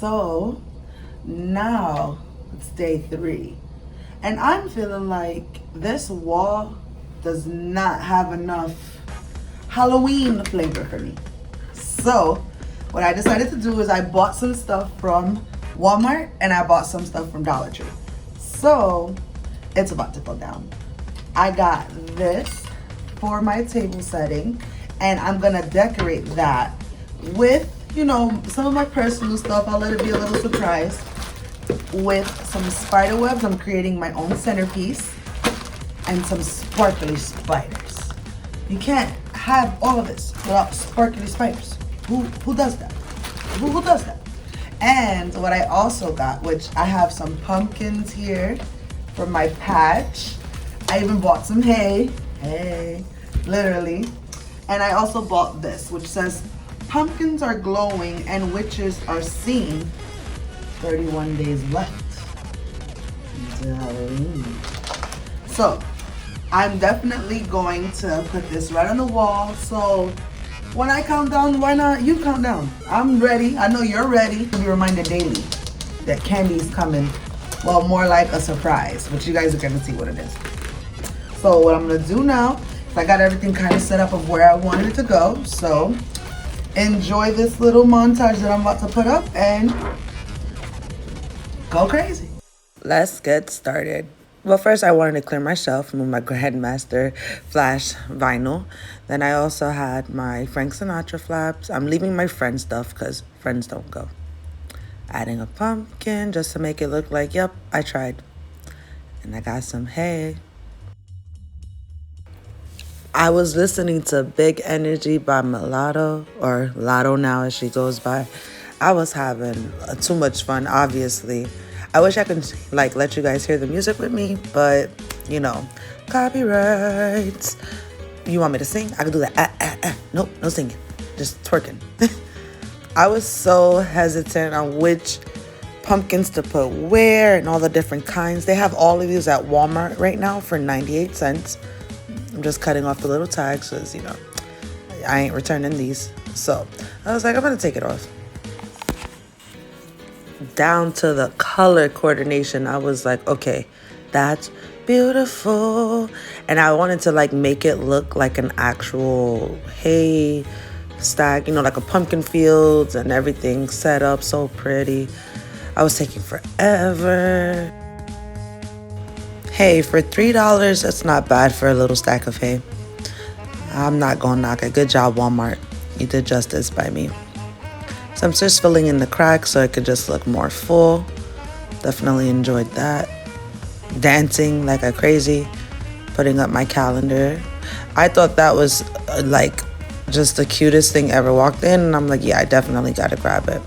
So now it's day 3. And I'm feeling like this wall does not have enough Halloween flavor for me. So what I decided to do is I bought some stuff from Walmart and I bought some stuff from Dollar Tree. So it's about to go down. I got this for my table setting and I'm gonna decorate that with, some of my personal stuff. I'll let it be a little surprise. With some spider webs, I'm creating my own centerpiece and some sparkly spiders. You can't have all of this without sparkly spiders. Who does that? Who does that? And what I also got, which I have some pumpkins here from my patch. I even bought some hay, literally. And I also bought this, which says, pumpkins are glowing and witches are seen. 31 days left until Halloween. So I'm definitely going to put this right on the wall. So when I count down, why not you count down? I'm ready. I know you're ready to be reminded daily that candy's coming. Well, more like a surprise, but you guys are gonna see what it is. So what I'm gonna do now is I got everything kind of set up of where I wanted it to go. So enjoy this little montage that I'm about to put up and go crazy. Let's get started. Well, first I wanted to clear my shelf with my Grandmaster Flash vinyl. Then I also had my Frank Sinatra flaps. I'm leaving my friend stuff because friends don't go. Adding a pumpkin just to make it look like, yep, I tried. And I got some hay. I was listening to Big Energy by Mulatto, or Lotto now as she goes by. I was having too much fun, obviously. I wish I could let you guys hear the music with me, but copyrights. You want me to sing? I can do that. Nope, no singing, just twerking. I was so hesitant on which pumpkins to put where and all the different kinds. They have all of these at Walmart right now for 98 cents. I'm just cutting off the little tags because, I ain't returning these. So I was like, I'm going to take it off. Down to the color coordination, I was like, okay, that's beautiful. And I wanted to make it look like an actual hay stack, like a pumpkin fields and everything set up so pretty. I was taking forever. Hey, for $3, that's not bad for a little stack of hay. I'm not gonna knock it. Good job, Walmart. You did justice by me. So I'm just filling in the cracks so it could just look more full. Definitely enjoyed that. Dancing like a crazy. Putting up my calendar. I thought that was just the cutest thing ever. Walked in and I'm like, yeah, I definitely gotta grab it.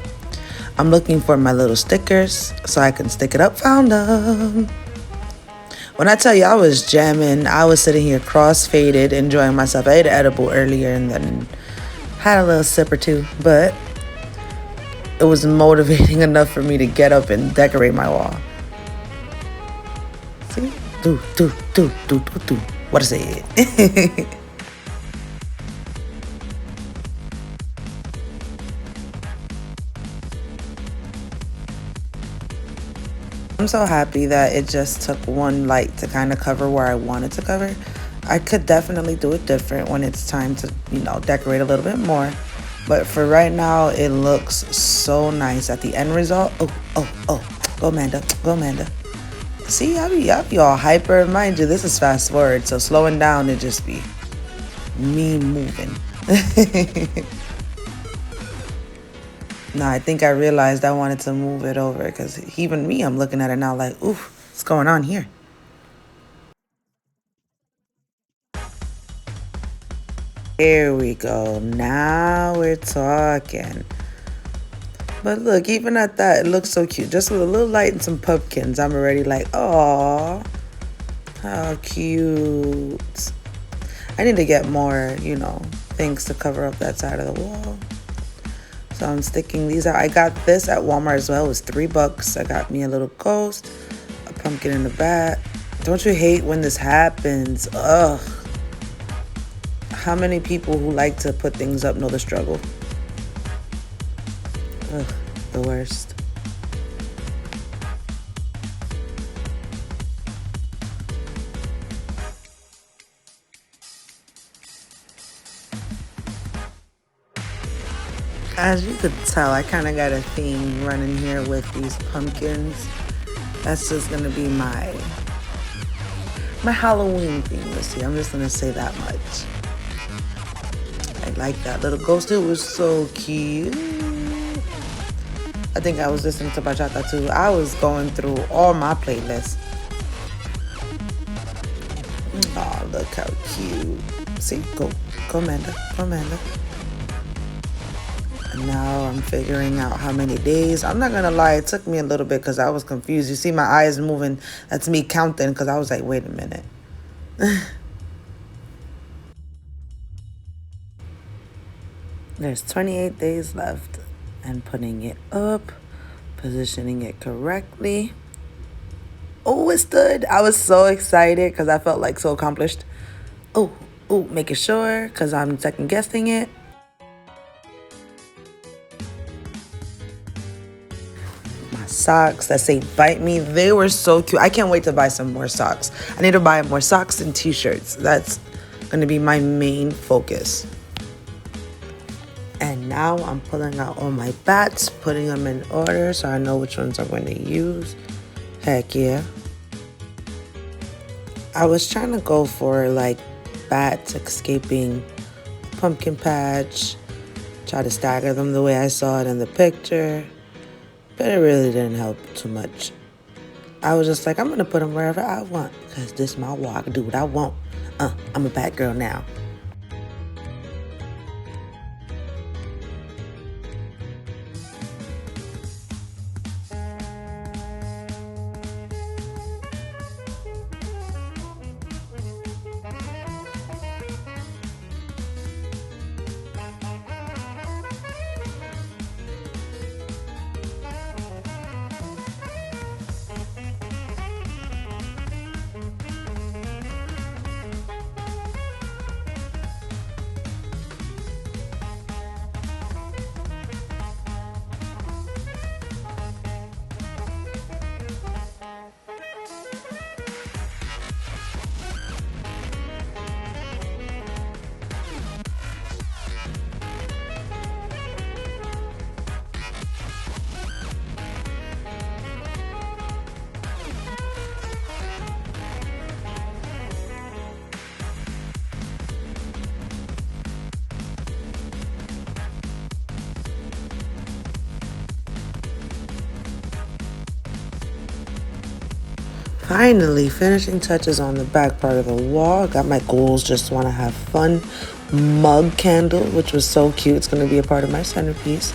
I'm looking for my little stickers so I can stick it up. Found them. When I tell you I was jamming, I was sitting here cross-faded, enjoying myself. I ate an edible earlier and then had a little sip or two, but it was motivating enough for me to get up and decorate my wall. See? Do. What is it? I'm so happy that it just took one light to kind of cover where I wanted to cover. I could definitely do it different when it's time to, decorate a little bit more. But for right now, it looks so nice at the end result. Oh. Go, Amanda. See, I be all hyper. Mind you, this is fast forward. So slowing down, it just be me moving. No, I think I realized I wanted to move it over because even me, I'm looking at it now like, oof, what's going on here? Here we go. Now we're talking. But look, even at that, it looks so cute. Just with a little light and some pumpkins, I'm already like, aw, how cute. I need to get more, things to cover up that side of the wall. So I'm sticking these out. I got this at Walmart as well. It was $3. I got me a little ghost, a pumpkin in the back. Don't you hate when this happens? Ugh. How many people who like to put things up know the struggle? Ugh, the worst. As you could tell, I kind of got a theme running here with these pumpkins. That's just gonna be my Halloween theme this year. I'm just gonna say that much. I like that little ghost. It was so cute. I think I was listening to bachata too. I was going through all my playlists. Oh, look how cute. See, go Amanda, go Amanda. And now I'm figuring out how many days. I'm not gonna lie, it took me a little bit because I was confused. You see my eyes moving. That's me counting because I was like, wait a minute. There's 28 days left, and putting it up, positioning it correctly. Oh, it stood. I was so excited because I felt like so accomplished. Oh, making sure because I'm second guessing it. My socks that say bite me, they were so cute. I can't wait to buy some more socks. I need to buy more socks and t-shirts. That's going to be my main focus. And now I'm pulling out all my bats, putting them in order so I know which ones I'm going to use. Heck yeah. I was trying to go for like bats escaping pumpkin patch. Try to stagger them the way I saw it in the picture. But it really didn't help too much. I was just like, I'm going to put them wherever I want. Because this is my walk. Do what I want. I'm a bat girl now. Finally, finishing touches on the back part of the wall. I got my goals, just want to have fun mug candle, which was so cute. It's going to be a part of my centerpiece.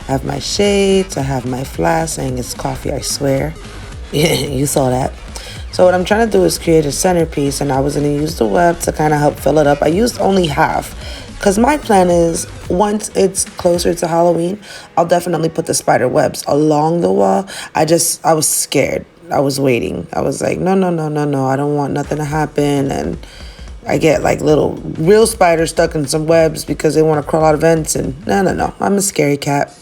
I have my shades. I have my flask saying it's coffee, I swear. You saw that. So what I'm trying to do is create a centerpiece, and I was going to use the web to kind of help fill it up. I used only half because my plan is once it's closer to Halloween, I'll definitely put the spider webs along the wall. I was scared. I was waiting. I was like, no. I don't want nothing to happen. And I get like little real spiders stuck in some webs because they want to crawl out of vents. And no. I'm a scary cat.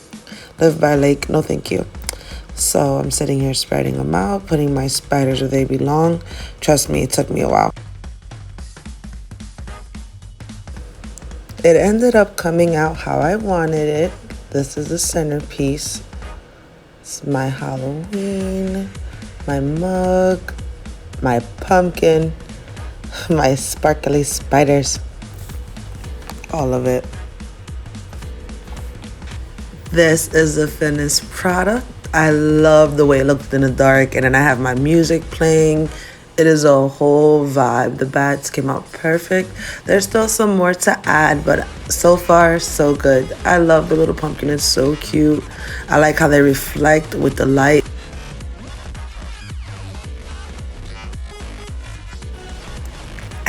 Live by lake. No, thank you. So I'm sitting here spreading them out, putting my spiders where they belong. Trust me, it took me a while. It ended up coming out how I wanted it. This is the centerpiece. It's my Halloween, my mug, my pumpkin, my sparkly spiders, all of it. This is the finished product. I love the way it looked in the dark, and then I have my music playing. It is a whole vibe. The bats came out perfect. There's still some more to add, but so far, so good. I love the little pumpkin. It's so cute. I like how they reflect with the light.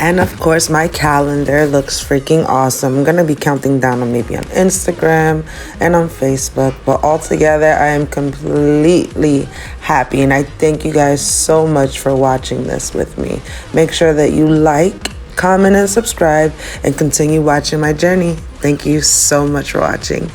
And of course, my calendar looks freaking awesome. I'm gonna be counting down on maybe on Instagram and on Facebook, but altogether, I am completely happy. And I thank you guys so much for watching this with me. Make sure that you like, comment, and subscribe, and continue watching my journey. Thank you so much for watching.